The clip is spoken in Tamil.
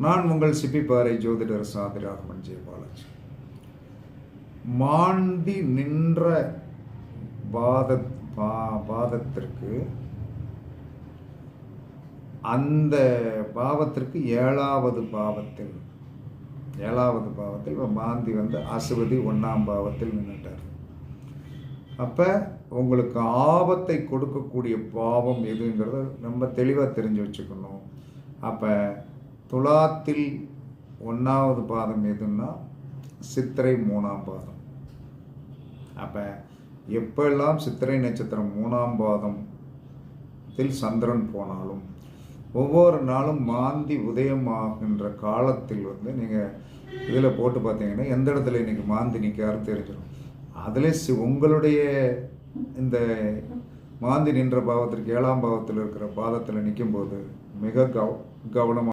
நான் உங்கள் சிப்பிப்பாறை ஜோதிடர் சாதிராகவன் ஜெயபாலாஜி. மாண்டி நின்ற பாதத்திற்கு அந்த பாவத்திற்கு ஏழாவது பாவத்தில் மாந்தி அசுவதி 1ஆம் பாவத்தில் நின்றுட்டார். அப்போ உங்களுக்கு ஆபத்தை கொடுக்கக்கூடிய பாவம் எதுங்கிறத நம்ம தெளிவாக தெரிஞ்சு வச்சுக்கணும். அப்போ துலாத்தில் 1ஆவது பாதம் எதுன்னா சித்திரை 3ஆம் பாதம். அப்போ எப்பெல்லாம் சித்திரை நட்சத்திரம் 3ஆம் பாதத்தில் சந்திரன் போனாலும் ஒவ்வொரு நாளும் மாந்தி உதயமாகின்ற காலத்தில் நீங்கள் இதில் போட்டு பார்த்தீங்கன்னா எந்த இடத்துல இன்றைக்கி மாந்தி நிற்காரு தெரிஞ்சிடும். அதில் உங்களுடைய இந்த மாந்தி நின்ற பாவத்திற்கு 7ஆம் பாவத்தில் இருக்கிற பாதத்தில் நிற்கும்போது மிக கவனமாக